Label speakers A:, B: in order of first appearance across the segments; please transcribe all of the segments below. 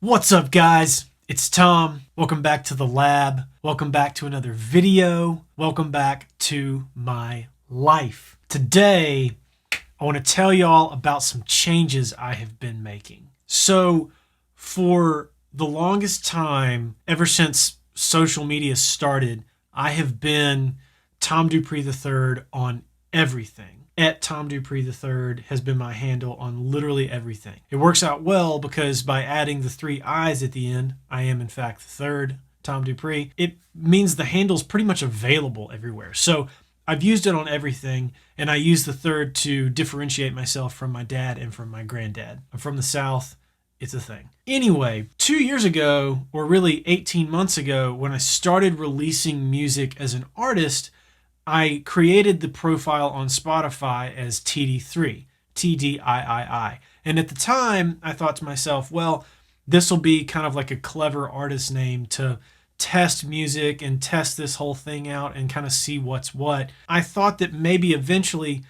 A: What's up, guys? It's Tom. Welcome back to the lab. Welcome back to another video. Welcome back to my life. Today, I want to tell y'all about some changes I have been making. So, for the longest time, ever since social media started, I have been Tom DuPree III on everything. At Tom DuPree III has been my handle on literally everything. It works out well because by adding the 3 I's at the end, I am in fact the third Tom DuPree. It means the handle's pretty much available everywhere. So I've used it on everything, and I use the third to differentiate myself from my dad and from my granddad. I'm from the South. It's a thing. Anyway, 2 years ago, or really 18 months ago, when I started releasing music as an artist, I created the profile on Spotify as TD3, TDIII. And at the time, I thought to myself, well, this will be kind of like a clever artist name to test music and test this whole thing out and kind of see what's what. I thought that maybe eventually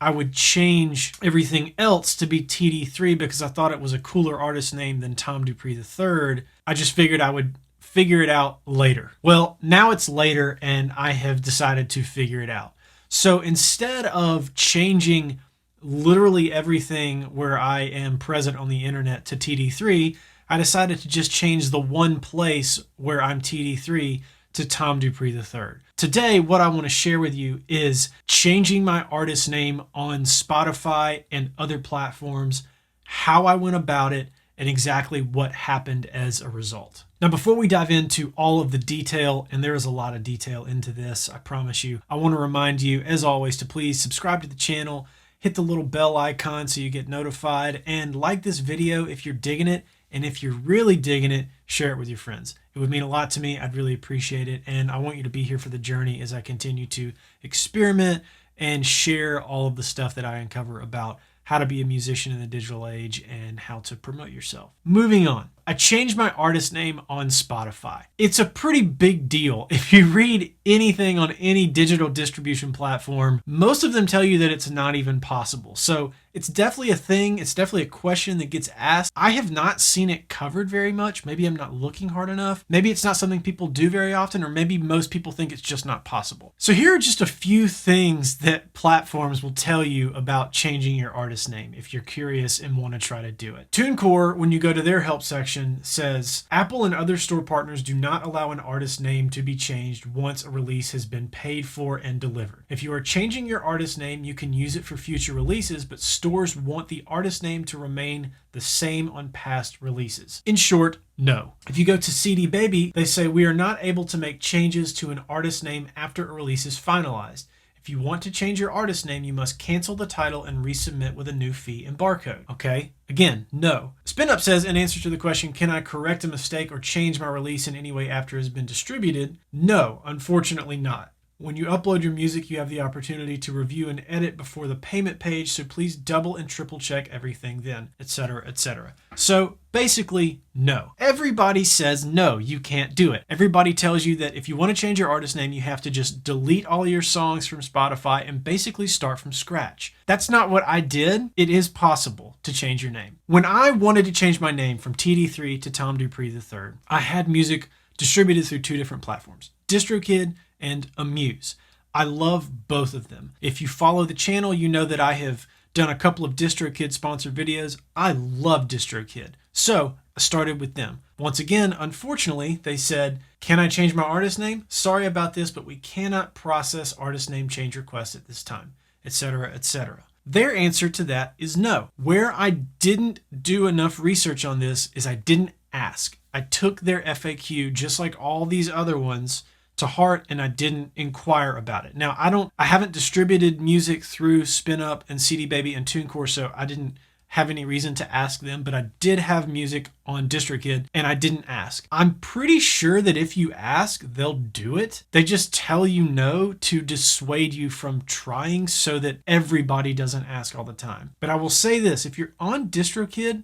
A: I would change everything else to be TD3 because I thought it was a cooler artist name than Tom DuPree III. I just figured I would figure it out later. Well, now it's later and I have decided to figure it out. So instead of changing literally everything where I am present on the internet to TD3, I decided to just change the one place where I'm TD3 to Tom DuPree III. Today, what I want to share with you is changing my artist name on Spotify and other platforms, how I went about it, and exactly what happened as a result. Now, before we dive into all of the detail, and there is a lot of detail into this, I promise you, I want to remind you, as always, to please subscribe to the channel, hit the little bell icon so you get notified, and like this video if you're digging it, and if you're really digging it, share it with your friends. It would mean a lot to me. I'd really appreciate it, and I want you to be here for the journey as I continue to experiment and share all of the stuff that I uncover about how to be a musician in the digital age and how to promote yourself. Moving on. I changed my artist name on Spotify. It's a pretty big deal. If you read anything on any digital distribution platform, most of them tell you that it's not even possible. So it's definitely a thing. It's definitely a question that gets asked. I have not seen it covered very much. Maybe I'm not looking hard enough. Maybe it's not something people do very often, or maybe most people think it's just not possible. So here are just a few things that platforms will tell you about changing your artist name if you're curious and want to try to do it. TuneCore, when you go to their help section, says Apple and other store partners do not allow an artist name to be changed once a release has been paid for and delivered. If you are changing your artist name, you can use it for future releases, but stores want the artist name to remain the same on past releases. In short, no. If you go to CD Baby, they say we are not able to make changes to an artist name after a release is finalized. If you want to change your artist name, you must cancel the title and resubmit with a new fee and barcode. Okay? Again, no. SpinUp says, in answer to the question, can I correct a mistake or change my release in any way after it has been distributed? No, unfortunately not. When you upload your music, you have the opportunity to review and edit before the payment page, so please double and triple check everything then, etc., etc. So basically, no. Everybody says no, you can't do it. Everybody tells you that if you want to change your artist name, you have to just delete all your songs from Spotify and basically start from scratch. That's not what I did. It is possible to change your name. When I wanted to change my name from TD3 to Tom DuPree III, I had music distributed through 2 different platforms, DistroKid and Amuse. I love both of them. If you follow the channel, you know that I have done a couple of DistroKid sponsored videos. I love DistroKid. So I started with them. Once again, unfortunately, they said, can I change my artist name? Sorry about this, but we cannot process artist name change requests at this time, etc., etc. Their answer to that is no. Where I didn't do enough research on this is I didn't ask. I took their FAQ, just like all these other ones, to heart, and I didn't inquire about it. Now, I haven't distributed music through SpinUp and CD Baby and TuneCore, so I didn't have any reason to ask them, but I did have music on DistroKid, and I didn't ask. I'm pretty sure that if you ask, they'll do it. They just tell you no to dissuade you from trying so that everybody doesn't ask all the time. But I will say this, if you're on DistroKid,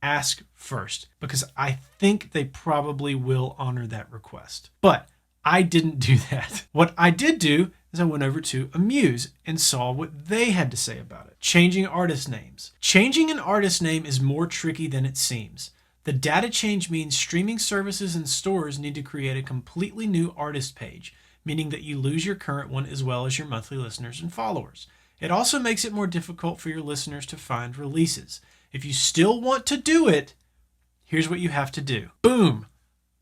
A: ask first, because I think they probably will honor that request. But I didn't do that. What I did do is I went over to Amuse and saw what they had to say about it. Changing artist names. Changing an artist name is more tricky than it seems. The data change means streaming services and stores need to create a completely new artist page, meaning that you lose your current one as well as your monthly listeners and followers. It also makes it more difficult for your listeners to find releases. If you still want to do it, here's what you have to do. Boom!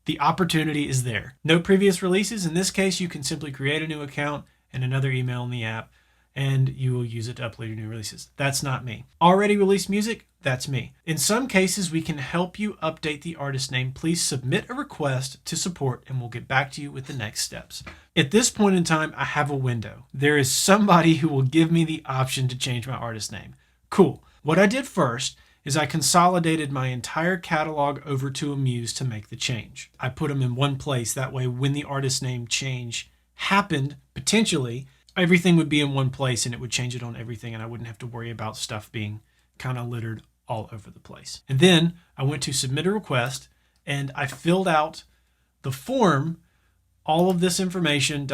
A: The opportunity is there. No previous releases. In this case, you can simply create a new account and another email in the app, and you will use it to upload your new releases. That's not me. Already released music? That's me. In some cases, we can help you update the artist name. Please submit a request to support and we'll get back to you with the next steps. At this point in time, I have a window. There is somebody who will give me the option to change my artist name. Cool. What I did first is I consolidated my entire catalog over to Amuse to make the change. I put them in one place. That way, when the artist name change happened, potentially, everything would be in one place and it would change it on everything and I wouldn't have to worry about stuff being kind of littered all over the place. And then I went to submit a request and I filled out the form, all of this information,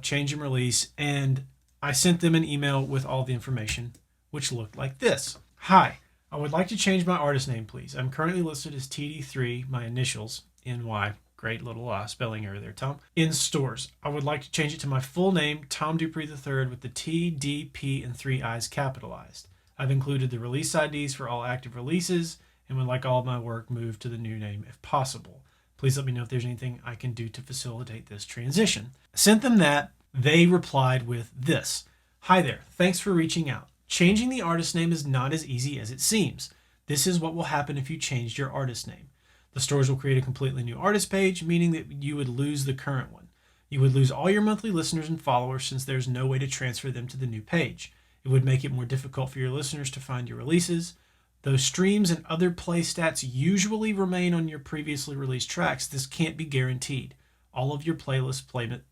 A: change and release, and I sent them an email with all the information, which looked like this. Hi, I would like to change my artist name, please. I'm currently listed as TD3, my initials, NY. Great little spelling error there, Tom. In stores, I would like to change it to my full name, Tom DuPree III, with the T, D, P, and 3 I's capitalized. I've included the release IDs for all active releases and would like all of my work moved to the new name if possible. Please let me know if there's anything I can do to facilitate this transition. I sent them that. They replied with this. Hi there. Thanks for reaching out. Changing the artist name is not as easy as it seems. This is what will happen if you changed your artist name. The stores will create a completely new artist page, meaning that you would lose the current one. You would lose all your monthly listeners and followers since there's no way to transfer them to the new page. It would make it more difficult for your listeners to find your releases. Though streams and other play stats usually remain on your previously released tracks, this can't be guaranteed. All of your playlist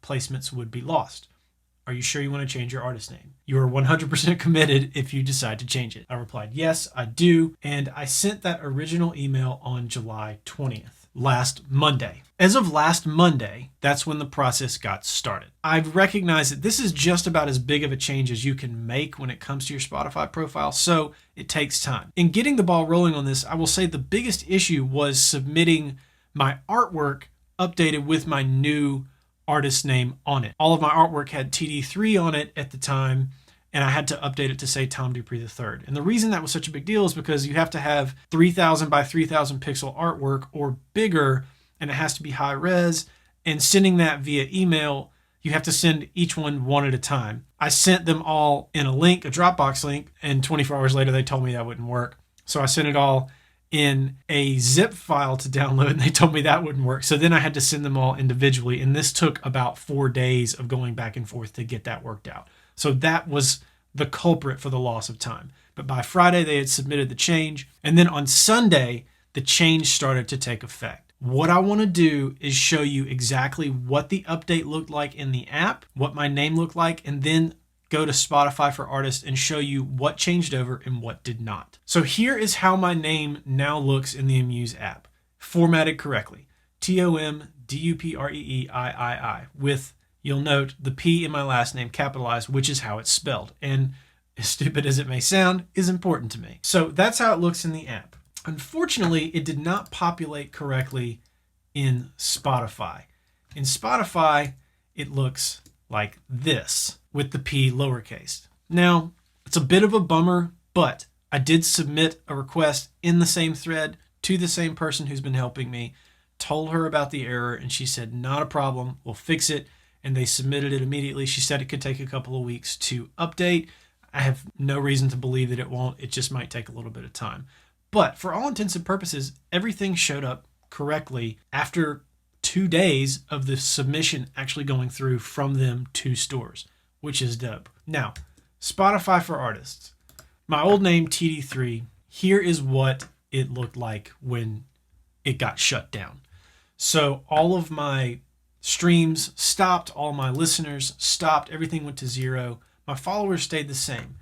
A: placements would be lost. Are you sure you want to change your artist name? You are 100% committed if you decide to change it. I replied, yes, I do. And I sent that original email on July 20th, last Monday. As of last Monday, that's when the process got started. I've recognized that this is just about as big of a change as you can make when it comes to your Spotify profile, so it takes time. In getting the ball rolling on this, I will say the biggest issue was submitting my artwork updated with my new artist name on it. All of my artwork had TD3 on it at the time, and I had to update it to say Tom DuPree III. And the reason that was such a big deal is because you have to have 3,000 by 3,000 pixel artwork or bigger, and it has to be high res, and sending that via email, you have to send each one at a time. I sent them all in a link, a Dropbox link, and 24 hours later they told me that wouldn't work. So I sent it all in a zip file to download, and they told me that wouldn't work. So then I had to send them all individually, and this took about 4 days of going back and forth to get that worked out. So that was the culprit for the loss of time. But by Friday, they had submitted the change, and then on Sunday, the change started to take effect. What I want to do is show you exactly what the update looked like in the app, what my name looked like, and then go to Spotify for Artists and show you what changed over and what did not. So here is how my name now looks in the Amuse app, formatted correctly. TomDupreei, with, you'll note, the P in my last name capitalized, which is how it's spelled. And as stupid as it may sound, is important to me. So that's how it looks in the app. Unfortunately, it did not populate correctly in Spotify. In Spotify, it looks like this, with the P lowercase. Now, it's a bit of a bummer, but I did submit a request in the same thread to the same person who's been helping me, told her about the error, and she said, not a problem, we'll fix it, and they submitted it immediately. She said it could take a couple of weeks to update. I have no reason to believe that it won't. It just might take a little bit of time. But for all intents and purposes, everything showed up correctly after 2 days of the submission actually going through from them to stores, which is dope. Now, Spotify for Artists. My old name, TD3, here is what it looked like when it got shut down. So all of my streams stopped, all my listeners stopped, everything went to zero. My followers stayed the same.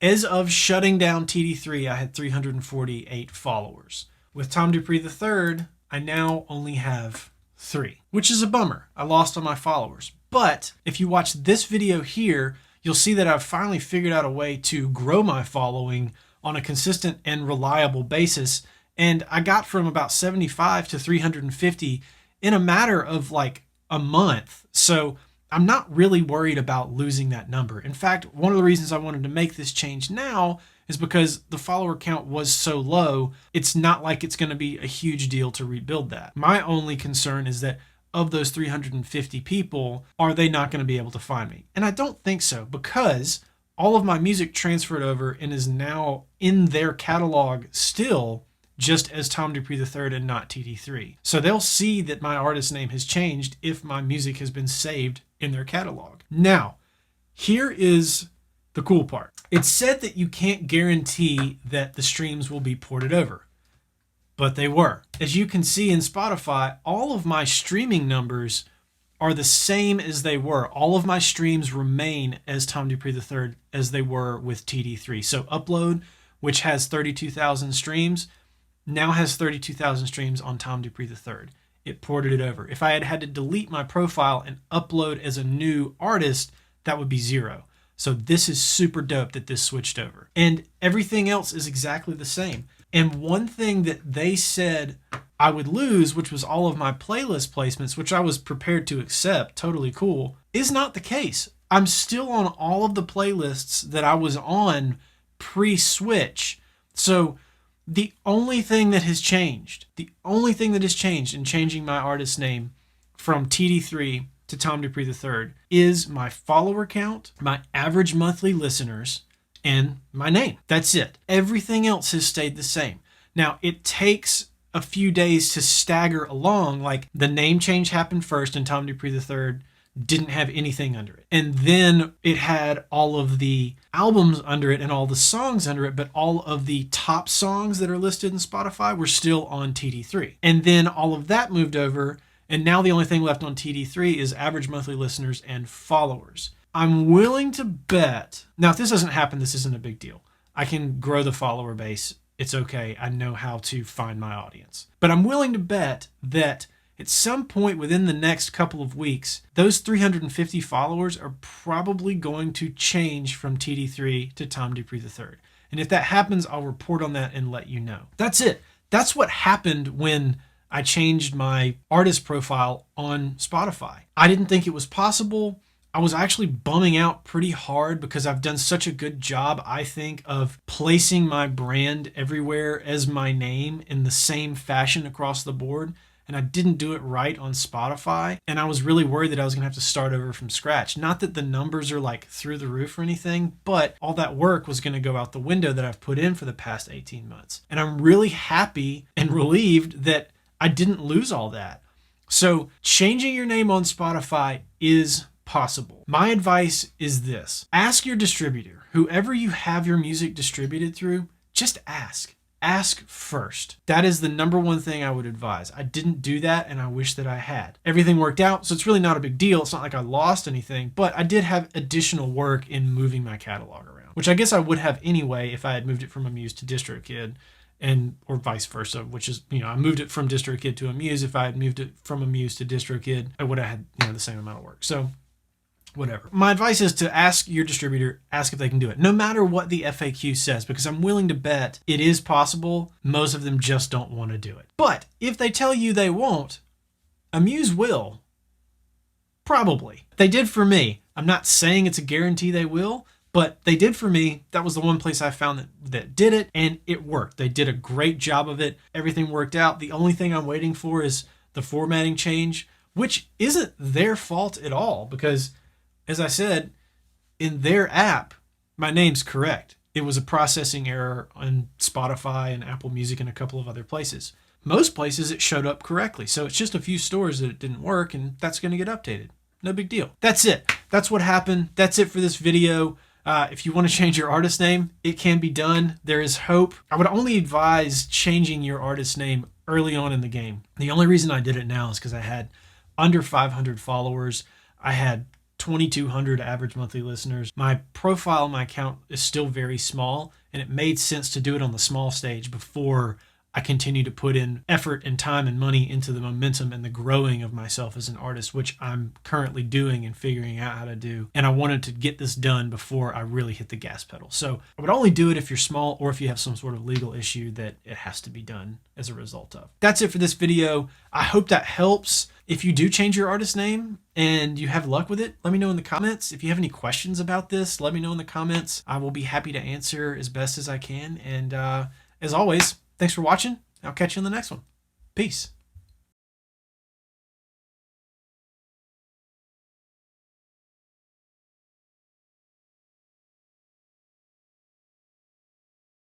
A: As of shutting down TD3, I had 348 followers. With Tom DuPree III, I now only have 3, which is a bummer. I lost on my followers. But if you watch this video here, you'll see that I've finally figured out a way to grow my following on a consistent and reliable basis. And I got from about 75 to 350 in a matter of like a month. So I'm not really worried about losing that number. In fact, one of the reasons I wanted to make this change now is because the follower count was so low, it's not like it's going to be a huge deal to rebuild that. My only concern is that of those 350 people, are they not going to be able to find me? And I don't think so, because all of my music transferred over and is now in their catalog still just as Tom DuPree III and not TD3. So they'll see that my artist name has changed if my music has been saved in their catalog. Now, here is the cool part. It's said that you can't guarantee that the streams will be ported over, but they were. As you can see in Spotify, all of my streaming numbers are the same as they were. All of my streams remain as Tom DuPree III as they were with TD3. So Upload, which has 32,000 streams, now has 32,000 streams on Tom DuPree III. It ported it over. If I had had to delete my profile and upload as a new artist, that would be 0. So this is super dope that this switched over. And everything else is exactly the same. And one thing that they said I would lose, which was all of my playlist placements, which I was prepared to accept, totally cool, is not the case. I'm still on all of the playlists that I was on pre-switch. So the only thing that has changed in changing my artist name from TD3 to Tom DuPree III is my follower count, my average monthly listeners, and my name. That's it. Everything else has stayed the same. Now, it takes a few days to stagger along. Like, the name change happened first, and Tom DuPree III didn't have anything under it. And then it had all of the albums under it and all the songs under it, but all of the top songs that are listed in Spotify were still on TD3. And then all of that moved over, and now the only thing left on TD3 is average monthly listeners and followers. I'm willing to bet, now if this doesn't happen, this isn't a big deal. I can grow the follower base. It's okay. I know how to find my audience. But I'm willing to bet that at some point within the next couple of weeks, those 350 followers are probably going to change from TD3 to Tom DuPree III. And if that happens, I'll report on that and let you know. That's it. That's what happened when I changed my artist profile on Spotify. I didn't think it was possible. I was actually bumming out pretty hard because I've done such a good job, I think, of placing my brand everywhere as my name in the same fashion across the board. And I didn't do it right on Spotify. And I was really worried that I was going to have to start over from scratch. Not that the numbers are like through the roof or anything, but all that work was going to go out the window that I've put in for the past 18 months. And I'm really happy and relieved that I didn't lose all that. So changing your name on Spotify is possible. My advice is this. Ask your distributor, whoever you have your music distributed through, just ask. Ask first. That is the number one thing I would advise. I didn't do that, and I wish that I had. Everything worked out, so it's really not a big deal. It's not like I lost anything, but I did have additional work in moving my catalog around, which I guess I would have anyway if I had moved it from Amuse to DistroKid, or vice versa, which is, I moved it from DistroKid to Amuse. If I had moved it from Amuse to DistroKid, I would have had, the same amount of work. So whatever. My advice is to ask your distributor, ask if they can do it, no matter what the FAQ says, because I'm willing to bet it is possible. Most of them just don't want to do it. But if they tell you they won't, Amuse will. Probably. They did for me. I'm not saying it's a guarantee they will, but they did for me. That was the one place I found that did it, and it worked. They did a great job of it. Everything worked out. The only thing I'm waiting for is the formatting change, which isn't their fault at all, because as I said, in their app, my name's correct. It was a processing error on Spotify and Apple Music and a couple of other places. Most places it showed up correctly. So it's just a few stores that it didn't work, and that's going to get updated. No big deal. That's it. That's what happened. That's it for this video. If you want to change your artist name, it can be done. There is hope. I would only advise changing your artist name early on in the game. The only reason I did it now is because I had under 500 followers. I had 2,200 average monthly listeners. My profile, my account is still very small, and it made sense to do it on the small stage before I continue to put in effort and time and money into the momentum and the growing of myself as an artist, which I'm currently doing and figuring out how to do. And I wanted to get this done before I really hit the gas pedal. So I would only do it if you're small or if you have some sort of legal issue that it has to be done as a result of. That's it for this video. I hope that helps. If you do change your artist name and you have luck with it, let me know in the comments. If you have any questions about this, let me know in the comments. I will be happy to answer as best as I can. And as always, thanks for watching. I'll catch you in the next one. Peace.